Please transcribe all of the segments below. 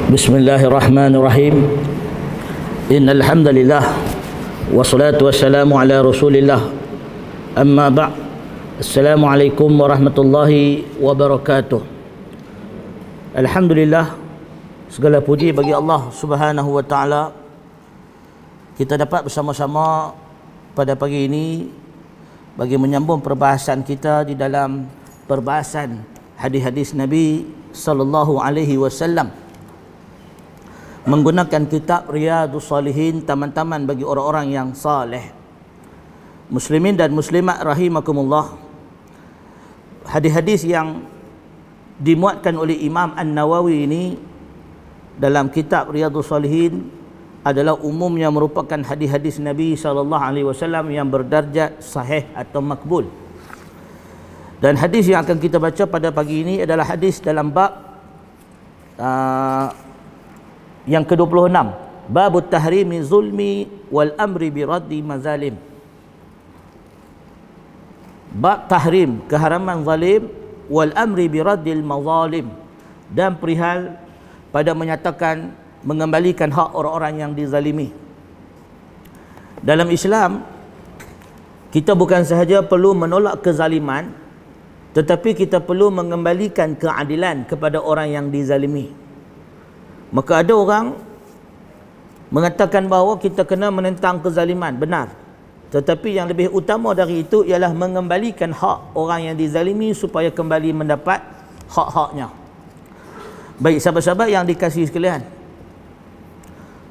Bismillahirrahmanirrahim. Innal hamdalillah wassalatu wassalamu ala Rasulillah. Amma ba'd. Assalamualaikum warahmatullahi wabarakatuh. Alhamdulillah, segala puji bagi Allah Subhanahu wa taala. Kita dapat bersama-sama pada pagi ini bagi menyambung perbahasan kita di dalam perbahasan hadis-hadis Nabi sallallahu alaihi wasallam menggunakan kitab Riyadhus Shalihin, taman-taman bagi orang-orang yang saleh. Muslimin dan muslimat rahimakumullah, hadis-hadis yang dimuatkan oleh Imam An-Nawawi ini dalam kitab Riyadhus Shalihin adalah umumnya merupakan hadis-hadis Nabi sallallahu alaihi wasallam yang berdarjat sahih atau makbul. Dan hadis yang akan kita baca pada pagi ini adalah hadis dalam bab yang ke-26, Babut Tahrimi Zulmi wal Amri bi Raddi Mazalim. Bab tahrim, keharaman zalim, wal amri bi raddil mazalim, dan perihal pada menyatakan mengembalikan hak orang-orang yang dizalimi. Dalam Islam, kita bukan sahaja perlu menolak kezaliman, tetapi kita perlu mengembalikan keadilan kepada orang yang dizalimi. Maka ada orang mengatakan bahawa kita kena menentang kezaliman, benar. Tetapi yang lebih utama dari itu ialah mengembalikan hak orang yang dizalimi supaya kembali mendapat hak-haknya. Baik sahabat-sahabat yang dikasihi sekalian,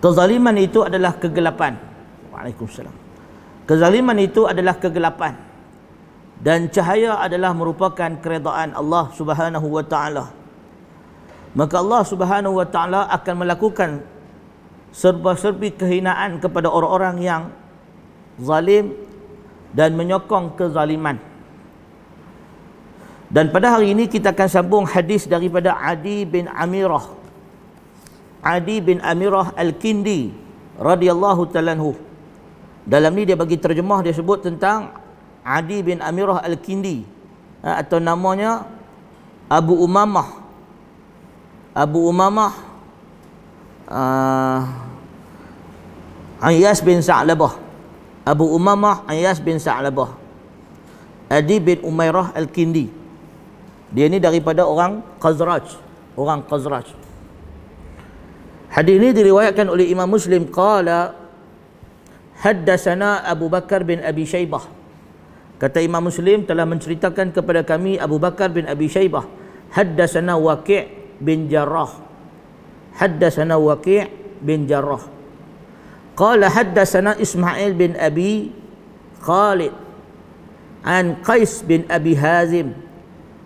kezaliman itu adalah kegelapan. Waalaikumsalam. Kezaliman itu adalah kegelapan, dan cahaya adalah merupakan keredaan Allah Subhanahu wa taala. Maka Allah Subhanahu wa taala akan melakukan serba-serbi kehinaan kepada orang-orang yang zalim dan menyokong kezaliman. Dan pada hari ini kita akan sambung hadis daripada Adi bin Amirah. Adi bin Amirah Al-Kindi radhiyallahu ta'ala anhu. Dalam ni dia bagi terjemah, dia sebut tentang Adi bin Amirah Al-Kindi, atau namanya Abu Umamah. Abu Umamah Ayyas bin Sa'labah. Abu Umamah Ayyas bin Sa'labah. Adi bin Umairah Al-Kindi. Dia ni daripada orang Khazraj. Orang Khazraj. Hadis ini diriwayatkan oleh Imam Muslim. Qala haddatsana Abu Bakar bin Abi Syaibah. Kata Imam Muslim, telah menceritakan kepada kami Abu Bakar bin Abi Syaibah. Haddatsana Waqi' bin Jarrah. Haddatsana Waqi' bin Jarrah. Qala haddatsana Ismail bin Abi Khalid an Qais bin Abi Hazim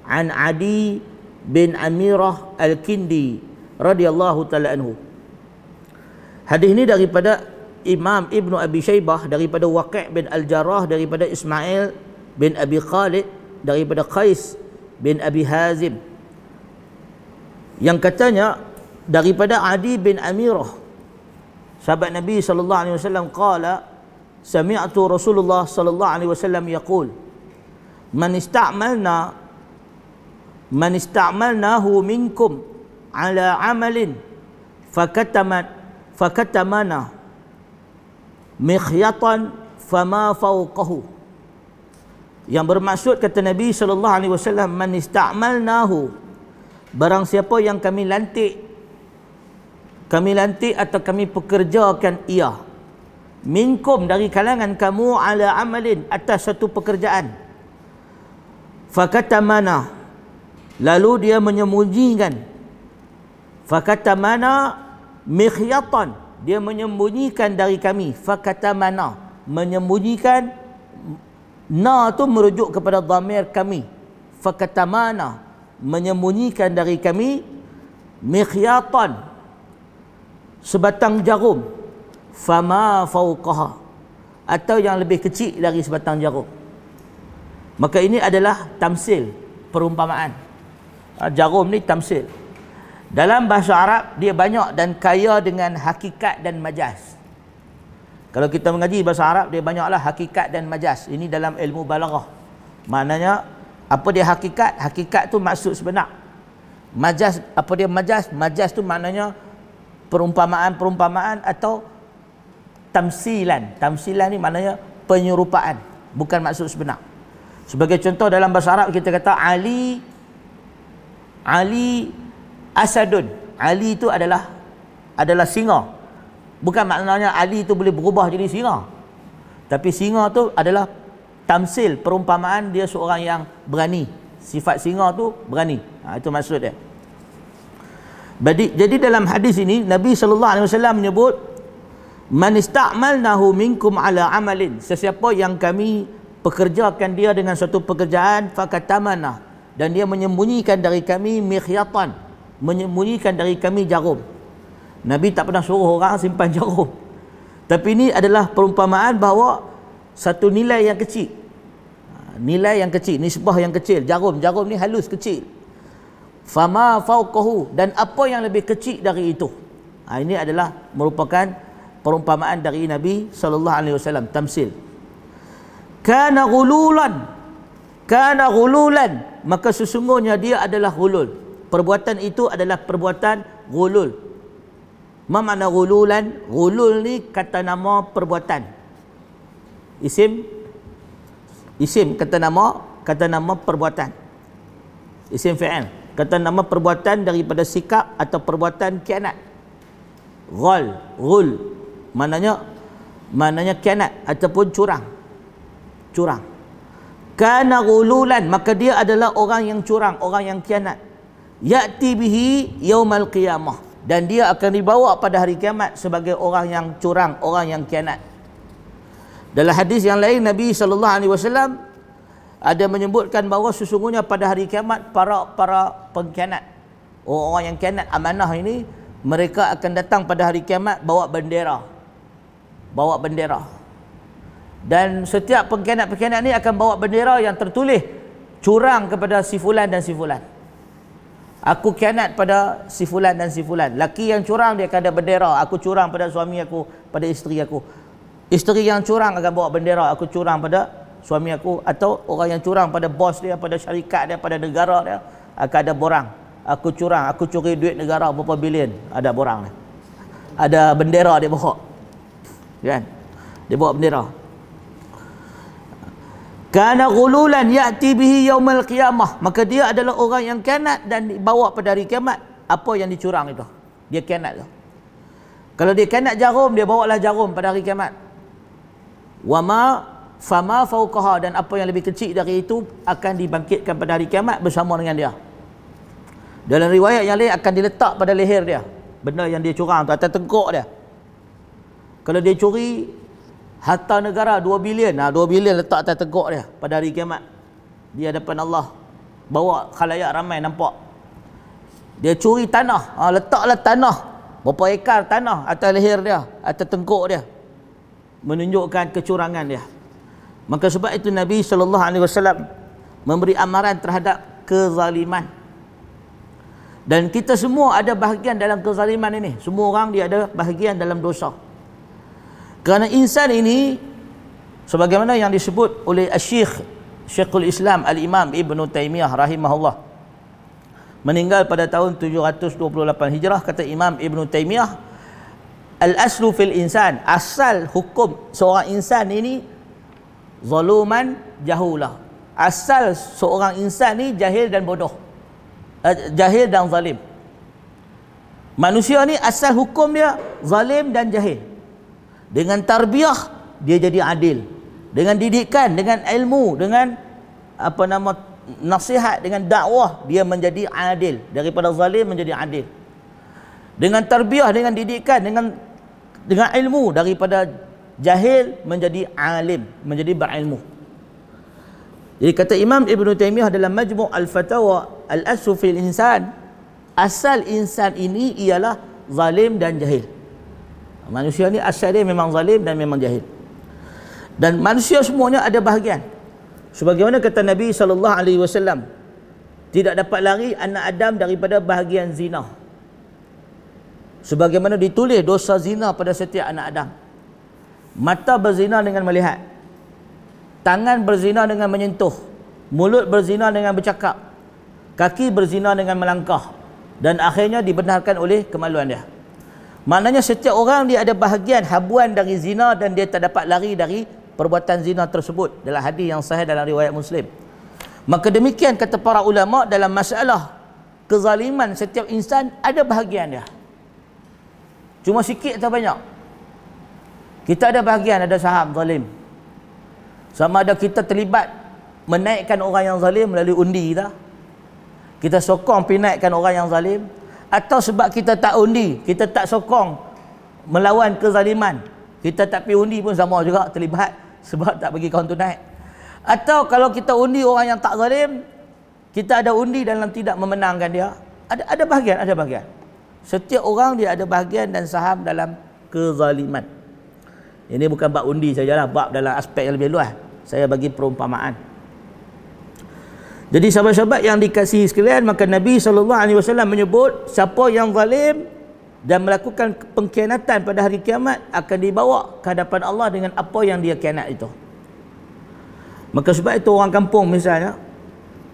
an Adi bin Amirah Al-Kindi radhiyallahu ta'ala anhu. Hadis ini daripada Imam Ibnu Abi Syaibah, daripada Waqi' bin Al-Jarrah, daripada Ismail bin Abi Khalid, daripada Qais bin Abi Hazim, yang katanya daripada Adi bin Amirah, sahabat Nabi sallallahu alaihi wasallam, qala sami'tu Rasulullah sallallahu alaihi wasallam yaqul man ista'malnahu minkum ala amalin fakatamana mikhyatan fama fawqahu. Yang bermaksud, kata Nabi sallallahu alaihi wasallam, man ista'malnahu, barang siapa yang kami lantik atau kami pekerjakan ia, minkum, dari kalangan kamu, ala amalin, atas satu pekerjaan, fakatamana, lalu dia menyembunyikan, fakatamana mikhyatan, dia menyembunyikan dari kami, fakatamana, menyembunyikan, na tu merujuk kepada dhamir kami, fakatamana, menyembunyikan dari kami, mikhyatan, sebatang jarum, fama fauqaha, atau yang lebih kecil dari sebatang jarum. Maka ini adalah tamsil, perumpamaan. Jarum ni tamsil. Dalam bahasa Arab dia banyak dan kaya dengan hakikat dan majaz. Kalau kita mengaji bahasa Arab, dia banyaklah hakikat dan majaz. Ini dalam ilmu balaghah. Maknanya apa dia hakikat? Hakikat tu maksud sebenar. Majaz, apa dia majaz? Majaz tu maknanya perumpamaan atau tamsilan. Tamsilan ni maknanya penyerupaan, bukan maksud sebenar. Sebagai contoh dalam bahasa Arab kita kata Ali asadun. Ali itu adalah singa. Bukan maknanya Ali itu boleh berubah jadi singa. Tapi singa tu adalah tamsil, perumpamaan dia seorang yang berani. Sifat singa tu berani. Itu maksud dia. Jadi dalam hadis ini Nabi SAW menyebut, man ista'malnahu minkum ala amalin, sesiapa yang kami pekerjakan dia dengan satu pekerjaan, fakatamana, dan dia menyembunyikan dari kami mikhyatan, menyembunyikan dari kami jarum. Nabi tak pernah suruh orang simpan jarum, tapi ini adalah perumpamaan bahawa satu nilai yang kecil, nisbah yang kecil. Jarum ni halus, kecil. Fama fauqahu, dan apa yang lebih kecil dari itu. Ini adalah merupakan perumpamaan dari Nabi SAW, tamsil. Kana ghululan, maka sesungguhnya dia adalah ghulul. Perbuatan itu adalah perbuatan ghulul. Apa makna ghululan? Ghulul ni kata nama perbuatan. Isim kata nama perbuatan. Isim fi'il, kata nama perbuatan daripada sikap atau perbuatan khianat. Ghul maknanya khianat ataupun curang. Kana ghululan, maka dia adalah orang yang curang, orang yang khianat. Ya'ti bihi yaumal qiyamah, dan dia akan dibawa pada hari kiamat sebagai orang yang curang, orang yang khianat. Dalam hadis yang lain Nabi SAW ada menyebutkan bahawa sesungguhnya pada hari kiamat para pengkhianat, orang yang khianat amanah ini, mereka akan datang pada hari kiamat bawa bendera. Dan setiap pengkhianat ni akan bawa bendera yang tertulis curang kepada si fulan dan si fulan. Aku khianat pada si fulan dan si fulan. Laki yang curang dia akan ada bendera, aku curang pada suami aku, pada isteri aku. Isteri yang curang akan bawa bendera, aku curang pada suami aku. Atau orang yang curang pada bos dia, pada syarikat dia, pada negara dia, akan ada borang. Aku curang, aku curi duit negara berapa bilion, ada borang dia. Ada bendera dia bawa. Kan? Dia bawa bendera. Kana ghululan ya'ti bihi yaumal qiyamah, maka dia adalah orang yang khianat dan dibawa pada hari kiamat apa yang dicurang itu. Dia khianat tu. Kalau dia khianat jarum, dia bawalah jarum pada hari kiamat. Fama fauqaha, dan apa yang lebih kecil dari itu akan dibangkitkan pada hari kiamat bersama dengan dia. Dalam riwayat yang lain akan diletak pada leher dia, benda yang dia curang tu, atas tengkuk dia. Kalau dia curi harta negara 2 bilion, 2 bilion letak atas teguk dia pada hari kiamat di hadapan Allah, bawa khalayak ramai nampak. Dia curi tanah, letaklah tanah, berapa ekar tanah atas leher dia, atas tengkuk dia, menunjukkan kecurangan dia. Maka sebab itu Nabi SAW memberi amaran terhadap kezaliman. Dan kita semua ada bahagian dalam kezaliman ini. Semua orang dia ada bahagian dalam dosa. Kerana insan ini, sebagaimana yang disebut oleh Syekhul Islam Al-Imam Ibn Taymiyah rahimahullah, meninggal pada tahun 728 Hijrah, kata Imam Ibn Taymiyah, al-aslu fil insan, asal hukum seorang insan ini zaluman jahulah. Asal seorang insan ni jahil dan bodoh, jahil dan zalim. Manusia ni asal hukum dia zalim dan jahil. Dengan tarbiyah dia jadi adil. Dengan didikan, dengan ilmu, dengan nasihat, dengan dakwah, dia menjadi adil. Daripada zalim menjadi adil. Dengan tarbiyah, dengan didikan, dengan ilmu, daripada jahil menjadi alim, menjadi berilmu. Jadi kata Imam Ibn Taymiyah dalam Majmu' Al-Fatawa, al-aslu fil insan, asal insan ini ialah zalim dan jahil. Manusia ni asal dia memang zalim dan memang jahil. Dan manusia semuanya ada bahagian. Sebagaimana kata Nabi SAW, tidak dapat lari anak Adam daripada bahagian zina. Sebagaimana ditulis dosa zina pada setiap anak Adam. Mata berzina dengan melihat, tangan berzina dengan menyentuh, mulut berzina dengan bercakap, kaki berzina dengan melangkah, dan akhirnya dibenarkan oleh kemaluan dia. Maknanya setiap orang dia ada bahagian habuan dari zina dan dia tak dapat lari dari perbuatan zina tersebut, dalam hadis yang sahih dalam riwayat Muslim. Maka demikian kata para ulama dalam masalah kezaliman setiap insan ada bahagian dia. Cuma sikit atau banyak? Kita ada bahagian, ada saham zalim. Sama ada kita terlibat menaikkan orang yang zalim melalui undi kita sokong pinaikkan orang yang zalim, atau sebab kita tak undi, kita tak sokong melawan kezaliman, kita tak pergi undi pun sama juga terlibat sebab tak bagi kawan tu naik. Atau kalau kita undi orang yang tak zalim, kita ada undi dalam tidak memenangkan dia, ada bahagian. Setiap orang dia ada bahagian dan saham dalam kezaliman. Ini bukan bab undi sajalah, bab dalam aspek yang lebih luas. Saya bagi perumpamaan. Jadi sahabat-sahabat yang dikasihi sekalian, maka Nabi SAW menyebut siapa yang zalim dan melakukan pengkhianatan pada hari kiamat akan dibawa ke hadapan Allah dengan apa yang dia khianat itu. Maka sebab itu orang kampung misalnya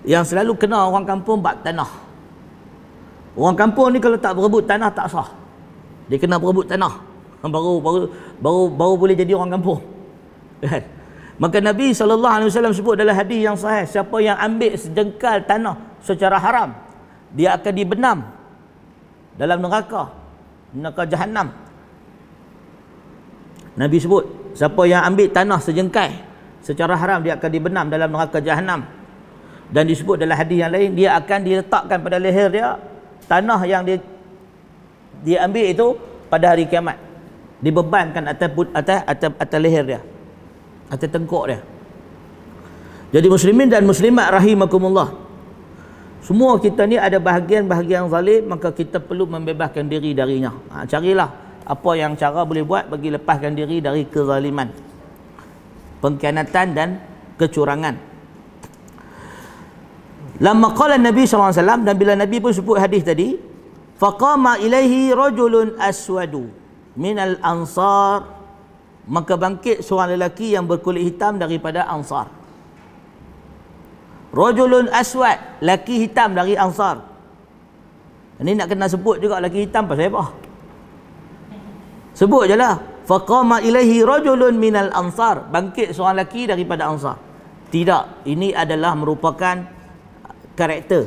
yang selalu kena orang kampung bab tanah. Orang kampung ni kalau tak berebut tanah tak sah. Dia kena berebut tanah. Baru boleh jadi orang kampung. Kan? Maka Nabi SAW sebut dalam hadis yang sahih, siapa yang ambil sejengkal tanah secara haram, dia akan dibenam dalam neraka Jahannam. Nabi sebut, siapa yang ambil tanah sejengkal secara haram, dia akan dibenam dalam neraka Jahannam. Dan disebut dalam hadis yang lain, dia akan diletakkan pada leher dia tanah yang dia ambil itu pada hari kiamat, dibebankan atas leher dia, atas tengkuk dia. Jadi muslimin dan muslimat rahimakumullah, semua kita ni ada bahagian-bahagian zalim, maka kita perlu membebaskan diri darinya. Carilah apa yang cara boleh buat bagi lepaskan diri dari kezaliman, pengkhianatan dan kecurangan. Lama qala Nabi SAW, dan bila Nabi pun sebut hadis tadi, faqama ilaihi rajulun aswadu minal ansar, maka bangkit seorang lelaki yang berkulit hitam daripada Ansar. Rajulun aswad, laki hitam dari Ansar. Ini nak kena sebut juga laki hitam pasal apa? Sebut je lah. Faqama ilaihi rajulun minal ansar, bangkit seorang lelaki daripada Ansar. Tidak, ini adalah merupakan karakter.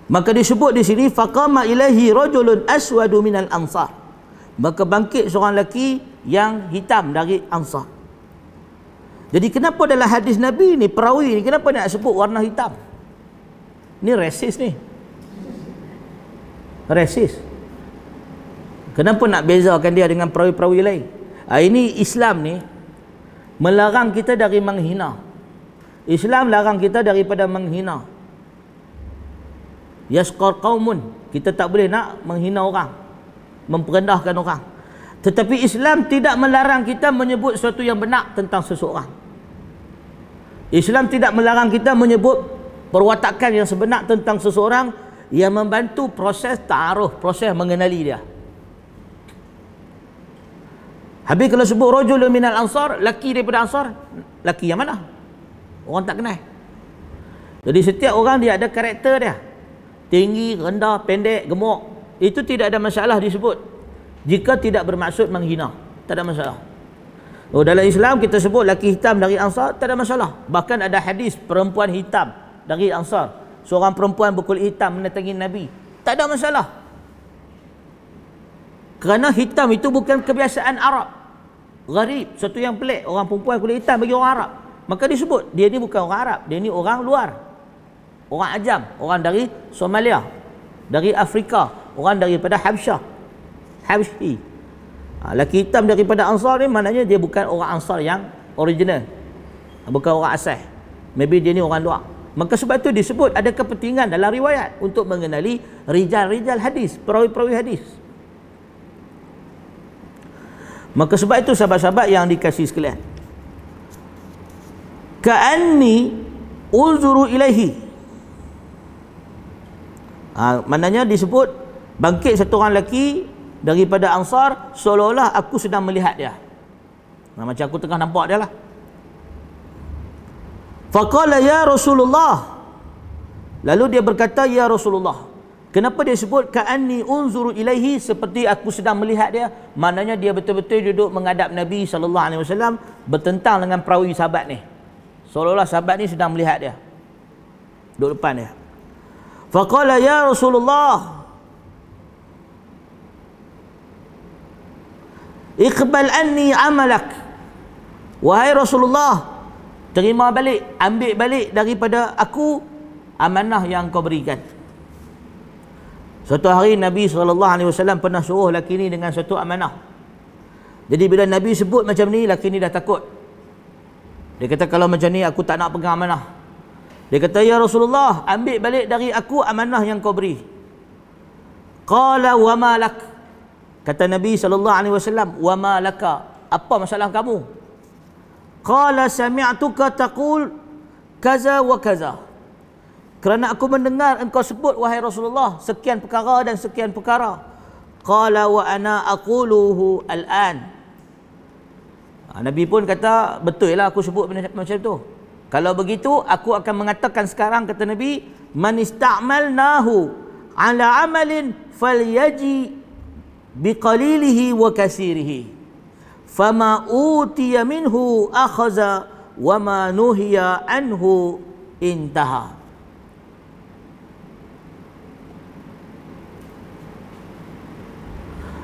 Maka disebut di sini faqama ilaihi rajulun aswadu minal ansar, maka bangkit seorang lelaki yang hitam dari Ansar. Jadi kenapa dalam hadis Nabi ni, perawi ni kenapa nak sebut warna hitam? Ni rasis ni. Rasis. Kenapa nak bezakan dia dengan perawi-perawi lain? Ini Islam ni melarang kita dari menghina. Islam larang kita daripada menghina. Yasqar qaumun, kita tak boleh nak menghina orang, memperendahkan orang. Tetapi Islam tidak melarang kita menyebut sesuatu yang benar tentang seseorang. Islam tidak melarang kita menyebut perwatakan yang sebenar tentang seseorang yang membantu proses ta'aruf, proses mengenali dia. Habis kalau sebut rajulun minal ansar, laki daripada Ansar, laki yang mana? Orang tak kenal. Jadi setiap orang dia ada karakter dia. Tinggi, rendah, pendek, gemuk. Itu tidak ada masalah disebut. Jika tidak bermaksud menghina, tak ada masalah. Dalam Islam kita sebut laki hitam dari Ansar, tak ada masalah. Bahkan ada hadis perempuan hitam dari Ansar. Seorang perempuan berkulit hitam mendatangi Nabi. Tak ada masalah. Kerana hitam itu bukan kebiasaan Arab. Gharib, sesuatu yang pelik. Orang perempuan kulit hitam bagi orang Arab. Maka disebut, dia ni bukan orang Arab, dia ni orang luar. Orang Ajam, orang dari Somalia, dari Afrika, orang daripada Habsyah. Habsyi. Laki hitam daripada Ansar ni maknanya dia bukan orang Ansar yang original. Bukan orang asal. Maybe dia ni orang luar. Maka sebab itu disebut ada kepentingan dalam riwayat untuk mengenali rijal-rijal hadis, perawi-perawi hadis. Maka sebab itu sahabat-sahabat yang dikasihi sekalian, ka'anni uzuru ilaihi, maknanya disebut bangkit satu orang lelaki daripada Ansar seolah-olah aku sedang melihat dia. Macam aku tengah nampak dia lah. Faqala ya Rasulullah, lalu dia berkata ya Rasulullah, Kenapa dia sebut ka'anni unzuru ilaihi, seperti aku sedang melihat dia? Maknanya dia betul-betul duduk menghadap Nabi SAW, bertentang dengan perawi sahabat ni. Seolah-olah sahabat ni sedang melihat dia, duduk depan dia. Faqala ya Rasulullah, iqbal anni amalak. Wahai Rasulullah, terima balik, ambil balik daripada aku amanah yang kau berikan. Suatu hari Nabi SAW pernah suruh lelaki ni dengan satu amanah. Jadi bila Nabi sebut macam ni, lelaki ni dah takut. Dia kata, kalau macam ni aku tak nak pegang amanah. Dia kata, ya Rasulullah, ambil balik dari aku amanah yang kau beri. Qala wa ma lak. Kata Nabi SAW, wa ma laka, apa masalah kamu? Qala sami'tuka taqul kaza wa kaza. Kerana aku mendengar engkau sebut, wahai Rasulullah, sekian perkara dan sekian perkara. Qala wa ana aquluhu al-an. Nabi pun kata, betul lah aku sebut macam tu. Kalau begitu, aku akan mengatakan sekarang, kata Nabi, man ista'malnahu ala amalin falyaji biqalilihi wa kasirihi. Fama utiya minhu akhaza wa ma nuhiya anhu intaha.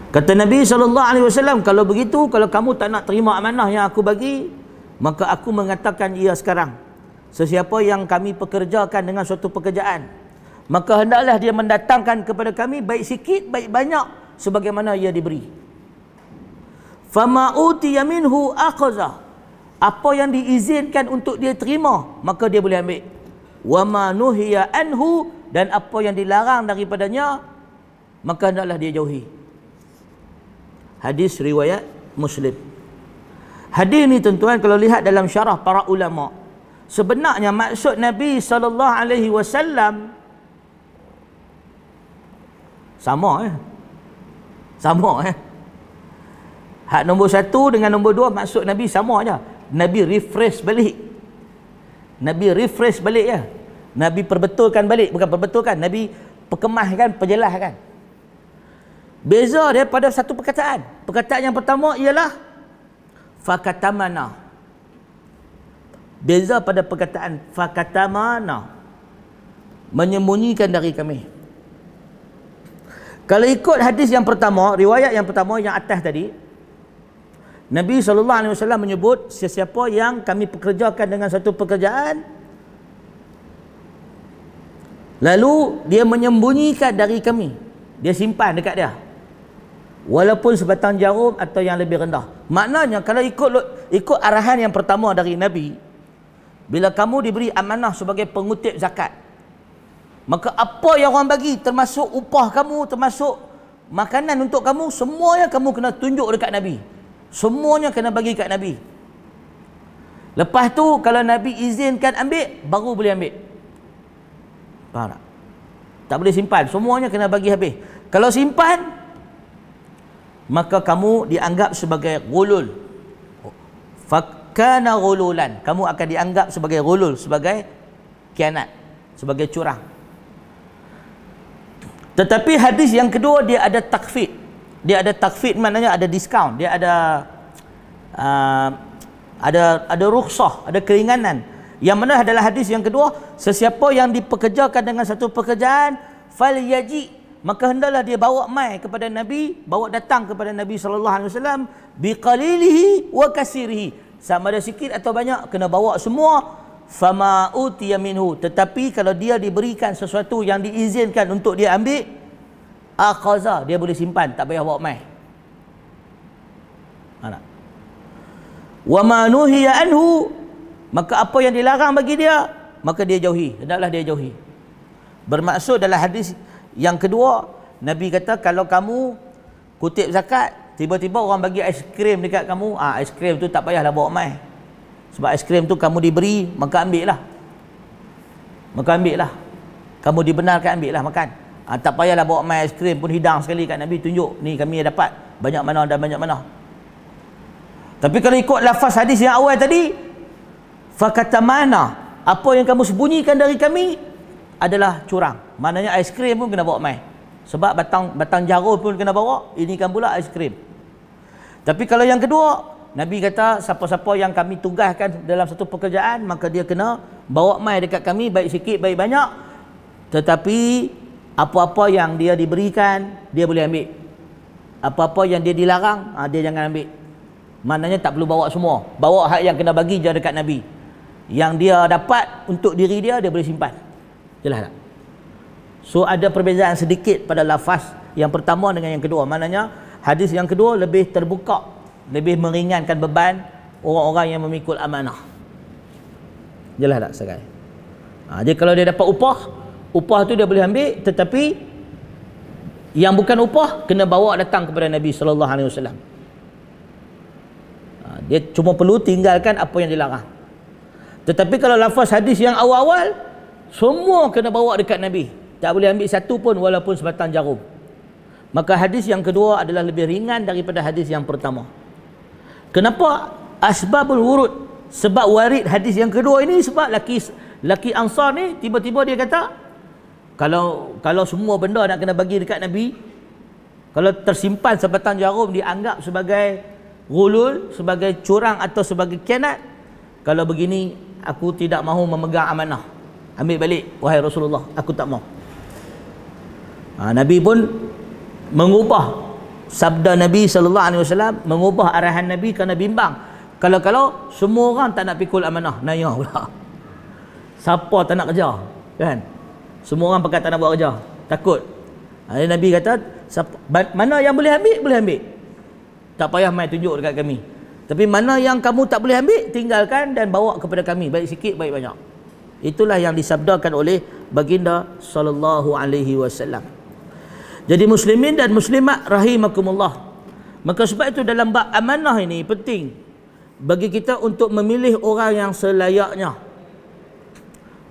Kata Nabi SAW, kalau begitu, kalau kamu tak nak terima amanah yang aku bagi, maka aku mengatakan ia sekarang. Sesiapa yang kami pekerjakan dengan suatu pekerjaan, maka hendaklah dia mendatangkan kepada kami baik sikit, baik banyak, sebagaimana ia diberi. Fama utiya minhu akhazah. Apa yang diizinkan untuk dia terima, maka dia boleh ambil. Wa ma nuhiya anhu, dan apa yang dilarang daripadanya, maka hendaklah dia jauhi. Hadis riwayat Muslim. Hadis ni tuan-tuan, kalau lihat dalam syarah para ulama, sebenarnya maksud Nabi SAW sama hak nombor 1 dengan nombor 2, maksud Nabi sama aja. Nabi refresh balik. Ya. Nabi perbetulkan balik, bukan perbetulkan, Nabi perkemahkan, perjelaskan. Beza dia pada satu perkataan. Perkataan yang pertama ialah fakatamana. Beza pada perkataan fakatamana, menyembunyikan dari kami. Kalau ikut hadis yang pertama, riwayat yang pertama yang atas tadi, Nabi SAW menyebut sesiapa yang kami pekerjakan dengan satu pekerjaan, lalu dia menyembunyikan dari kami, dia simpan dekat dia, walaupun sebatang jarum atau yang lebih rendah. Maknanya kalau ikut arahan yang pertama dari Nabi, bila kamu diberi amanah sebagai pengutip zakat, maka apa yang orang bagi, termasuk upah kamu, termasuk makanan untuk kamu, semuanya kamu kena tunjuk dekat Nabi. Semuanya kena bagi kat Nabi. Lepas tu kalau Nabi izinkan ambil, baru boleh ambil. Faham tak? Tak boleh simpan, semuanya kena bagi habis. Kalau simpan, maka kamu dianggap sebagai ghulul. Fakana ghululan, kamu akan dianggap sebagai ghulul, sebagai khianat, sebagai curang. Tetapi hadis yang kedua, dia ada takfid. Dia ada takfid, maknanya ada diskaun, dia ada rukhsah, ada keringanan. Yang mana adalah hadis yang kedua, sesiapa yang dipekerjakan dengan satu pekerjaan, falyaji, maka hendaklah dia bawa mai kepada Nabi, bawa datang kepada Nabi SAW, biqalilihi wa kasirihi, sama ada sikit atau banyak, kena bawa semua. Fama utiya minhu, tetapi kalau dia diberikan sesuatu yang diizinkan untuk dia ambil, akhaza, dia boleh simpan, tak payah bawa mai. Wa ma nuhiya anhu, maka apa yang dilarang bagi dia, maka dia jauhi, hendaklah dia jauhi. Bermaksud dalam hadis yang kedua, Nabi kata kalau kamu kutip zakat, tiba-tiba orang bagi aiskrim dekat kamu, aiskrim tu tak payahlah bawa mai. Sebab aiskrim tu kamu diberi, maka ambil lah. Kamu dibenarkan ambil lah, makan. Tak payahlah bawa mai aiskrim pun, hidang sekali kat Nabi, tunjuk ni kami dapat banyak mana dan banyak mana. Tapi kalau ikut lafaz hadis yang awal tadi, fakatamana, apa yang kamu sembunyikan dari kami, adalah curang. Maknanya aiskrim pun kena bawa mai. Sebab batang jarum pun kena bawa, ini kan pula aiskrim. Tapi kalau yang kedua, Nabi kata siapa-siapa yang kami tugaskan dalam satu pekerjaan, maka dia kena bawa mai dekat kami, baik sikit baik banyak. Tetapi apa-apa yang dia diberikan, dia boleh ambil. Apa-apa yang dia dilarang, dia jangan ambil. Maknanya tak perlu bawa semua. Bawa hak yang kena bagi je dekat Nabi. Yang dia dapat untuk diri dia, dia boleh simpan. Jelas tak? So ada perbezaan sedikit pada lafaz yang pertama dengan yang kedua. Maknanya hadis yang kedua lebih terbuka, lebih meringankan beban orang-orang yang memikul amanah. Jelas tak sekarang? Jadi kalau dia dapat upah tu dia boleh ambil, tetapi yang bukan upah kena bawa datang kepada Nabi sallallahu alaihi wasallam. Dia cuma perlu tinggalkan apa yang dilarang. Tetapi kalau lafaz hadis yang awal-awal, semua kena bawa dekat Nabi. Tak boleh ambil satu pun walaupun sebatang jarum. Maka hadis yang kedua adalah lebih ringan daripada hadis yang pertama. Kenapa? Asbabul wurud. Sebab warid hadis yang kedua ini, sebab laki Ansar ni tiba-tiba dia kata, kalau semua benda nak kena bagi dekat Nabi, kalau tersimpan sebatang jarum dianggap sebagai ghulul, sebagai curang atau sebagai khianat. Kalau begini aku tidak mahu memegang amanah. Ambil balik wahai Rasulullah, aku tak mahu. Nabi pun mengubah sabda Nabi sallallahu alaihi wasallam, mengubah arahan Nabi kerana bimbang. Kalau semua orang tak nak pikul amanah, naya pula. Siapa tak nak kerja? Kan? Semua orang pakat tak nak buat kerja. Takut. Nabi kata, mana yang boleh ambil, boleh ambil. Tak payah mai tunjuk dekat kami. Tapi mana yang kamu tak boleh ambil, tinggalkan dan bawa kepada kami, baik sikit baik banyak. Itulah yang disabdakan oleh baginda sallallahu alaihi wasallam. Jadi muslimin dan muslimat rahimakumullah. Maka sebab itu dalam bab amanah ini penting bagi kita untuk memilih orang yang selayaknya.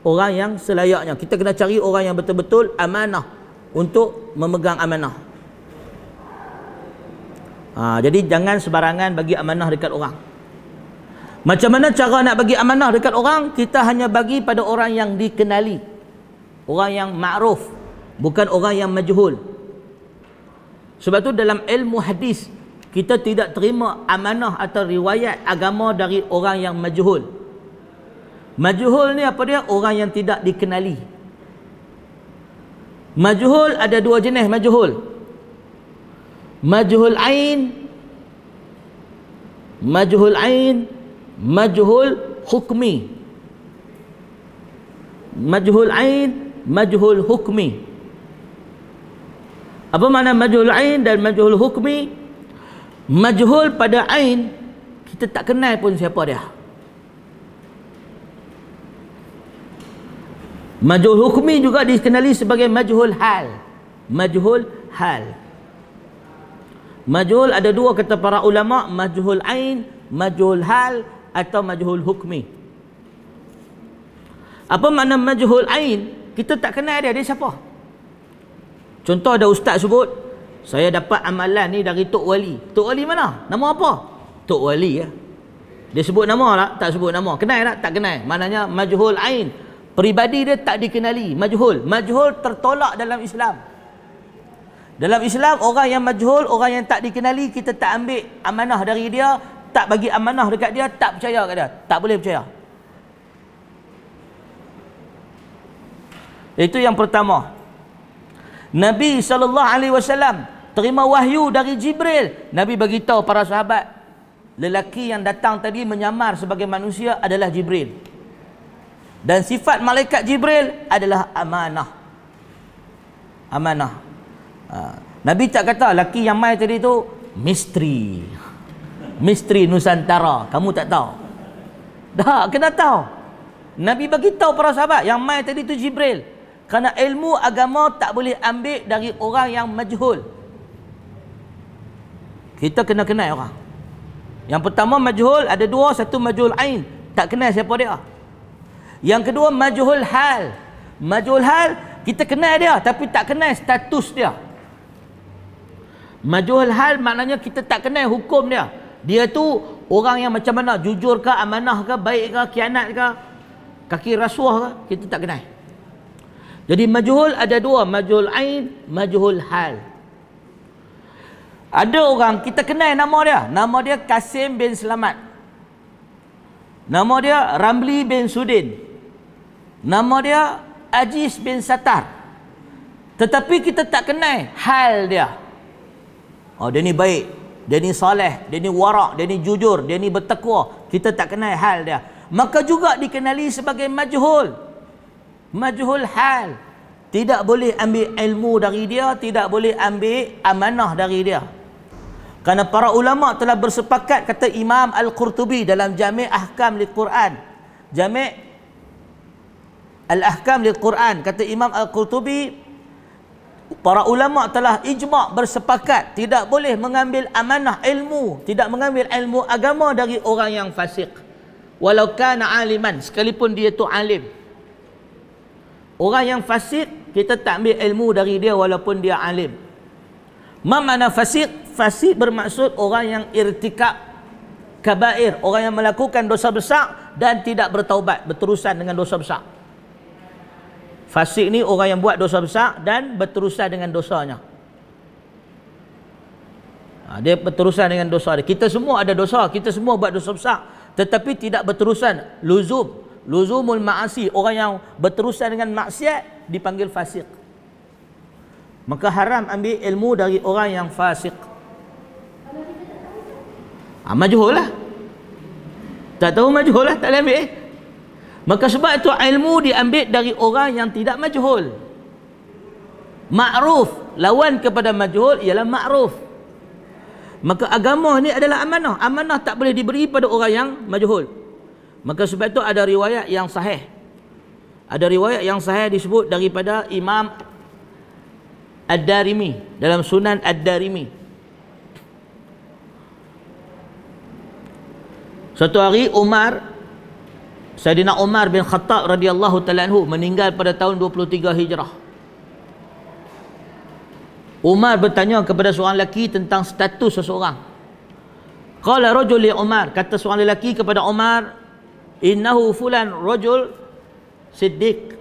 Orang yang selayaknya. Kita kena cari orang yang betul-betul amanah untuk memegang amanah. Jadi jangan sebarangan bagi amanah dekat orang. Macam mana cara nak bagi amanah dekat orang? Kita hanya bagi pada orang yang dikenali, orang yang ma'ruf, bukan orang yang majhul. Sebab tu dalam ilmu hadis kita tidak terima amanah atau riwayat agama dari orang yang majhul. Majhul ni apa dia? Orang yang tidak dikenali. Majhul ada dua jenis majhul. Majhul ain, majhul ain, majhul hukmi. Majhul ain, majhul hukmi. Apa makna majhul ain dan majhul hukmi? Majhul pada ain, kita tak kenal pun siapa dia. Majhul hukmi juga dikenali sebagai majhul hal. Majhul hal. Majhul ada dua kata para ulama, majhul ain, majhul hal atau majhul hukmi. Apa makna majhul ain? Kita tak kenal dia siapa. Contoh ada ustaz sebut, saya dapat amalan ni dari Tok Wali. Tok Wali mana? Nama apa? Tok Wali ya. Dia sebut nama tak? Tak sebut nama. Kenal tak? Tak kenal. Maknanya majhul ain. Peribadi dia tak dikenali. Majhul. Majhul tertolak dalam Islam. Dalam Islam, orang yang majhul, orang yang tak dikenali, kita tak ambil amanah dari dia, tak bagi amanah dekat dia, tak percaya kat dia. Tak boleh percaya. Itu yang pertama. Nabi SAW terima wahyu dari Jibril. Nabi bagi tahu para sahabat, lelaki yang datang tadi menyamar sebagai manusia adalah Jibril. Dan sifat malaikat Jibril adalah amanah. Amanah. Nabi tak kata lelaki yang mai tadi tu misteri. Misteri Nusantara. Kamu tak tahu. Dah, kena tahu. Nabi bagi tahu para sahabat yang mai tadi tu Jibril. Kerana ilmu agama tak boleh ambil dari orang yang majhul. Kita kena kenal orang. Yang pertama majhul ada dua, satu majhul ain, tak kenal siapa dia. Yang kedua majhul hal. Majhul hal kita kenal dia tapi tak kenal status dia. Majhul hal maknanya kita tak kenal hukum dia. Dia tu orang yang macam mana, jujur ke, amanah ke, baik ke, khianat ke, kaki rasuah ke, kita tak kenal. Jadi majhul ada dua, majhul ain, majhul hal. Ada orang kita kenal nama dia Kasim bin Selamat, nama dia Ramli bin Sudin, nama dia Ajis bin Satar, tetapi kita tak kenal hal dia. Oh, dia ni baik, dia ni soleh, dia ni warak, dia ni jujur, dia ni bertakwa. Kita tak kenal hal dia, maka juga dikenali sebagai majhul. Majhul hal. Tidak boleh ambil ilmu dari dia, tidak boleh ambil amanah dari dia. Karena para ulama telah bersepakat, kata Imam Al-Qurtubi dalam Jami' Ahkam Al-Quran, Jami' Al-Ahkam Al-Quran, kata Imam Al-Qurtubi, para ulama telah ijma' bersepakat tidak boleh mengambil amanah ilmu, tidak mengambil ilmu agama dari orang yang fasik, walau kana aliman, sekalipun dia tu alim. Orang yang fasik kita tak ambil ilmu dari dia walaupun dia alim. Ma makna fasik? Fasik bermaksud orang yang irtikab kabair, orang yang melakukan dosa besar dan tidak bertaubat, berterusan dengan dosa besar. Fasik ni orang yang buat dosa besar dan berterusan dengan dosanya. Dia berterusan dengan dosa dia. Kita semua ada dosa, kita semua buat dosa besar, tetapi tidak berterusan. Luzumul ma'asi, orang yang berterusan dengan maksiat dipanggil fasik. Maka haram ambil ilmu dari orang yang fasik. Majhul lah. Tak tahu majhul lah, tak boleh ambil. Maka sebab itu ilmu diambil dari orang yang tidak majhul. Ma'ruf, lawan kepada majhul ialah ma'ruf. Maka agama ni adalah amanah. Amanah tak boleh diberi pada orang yang majhul. Maka sebab itu ada riwayat yang sahih. Ada riwayat yang sahih disebut daripada Imam Ad-Darimi dalam Sunan Ad-Darimi. Suatu hari Sayyidina Umar bin Khattab radhiyallahu ta'ala anhu meninggal pada tahun 23 Hijrah. Umar bertanya kepada seorang lelaki tentang status seseorang. Qala rajul li Umar, kata seorang lelaki kepada Umar, innahu fulan rajul siddiq.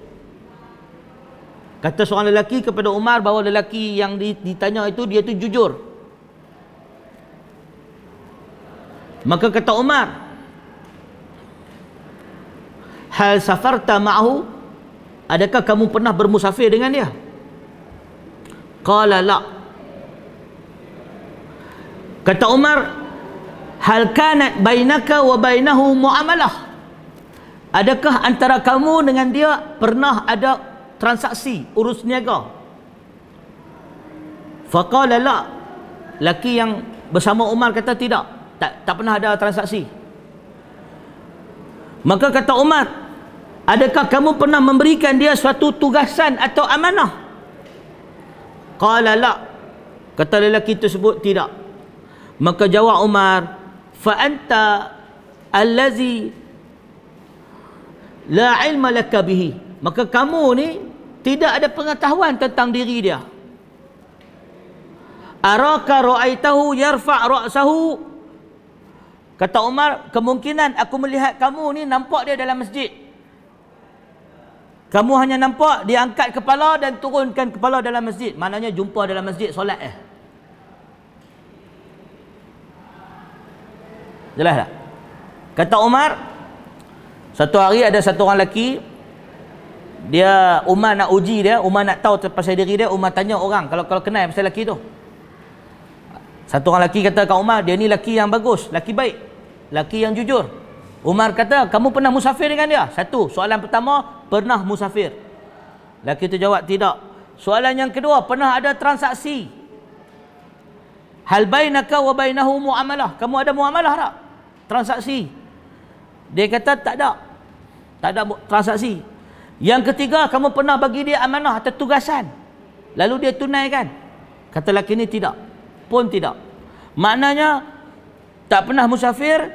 Kata seorang lelaki kepada Umar bahawa lelaki yang ditanya itu dia tu jujur. Maka kata Umar, hal safarta ma'ahu, adakah kamu pernah bermusafir dengan dia? Qala la. Kata Umar, hal kanat bainaka wa bainahu muamalah, adakah antara kamu dengan dia pernah ada transaksi, urus niaga? Faqala la. Laki yang bersama Umar kata tidak, tak pernah ada transaksi. Maka kata Umar, adakah kamu pernah memberikan dia suatu tugasan atau amanah? Qala la. Kata lelaki tersebut tidak. Maka jawab Umar, fa anta allazi la ilma laka bihi, maka kamu ni tidak ada pengetahuan tentang diri dia. Araka ra'aitahu yarfa' ra'sahu, kata Umar, kemungkinan aku melihat kamu ni nampak dia dalam masjid. Kamu hanya nampak dia angkat kepala dan turunkan kepala dalam masjid. Maknanya jumpa dalam masjid solat Jelas tak? Kata Umar, satu hari ada satu orang lelaki, Umar nak uji dia, Umar nak tahu pasal diri dia. Umar tanya orang kalau kenal pasal lelaki tu. Satu orang lelaki kata kat Umar, dia ni lelaki yang bagus, lelaki baik, lelaki yang jujur. Umar kata, kamu pernah musafir dengan dia? Satu, soalan pertama, pernah musafir. Lelaki tu jawab tidak. Soalan yang kedua, pernah ada transaksi. Hal bainaka wa bainahu muamalah, kamu ada muamalah tak? Transaksi. Dia kata tak ada transaksi. Yang ketiga, kamu pernah bagi dia amanah atau tugasan, lalu dia tunaikan? Kata lelaki ni tidak, pun tidak. Maknanya tak pernah musafir,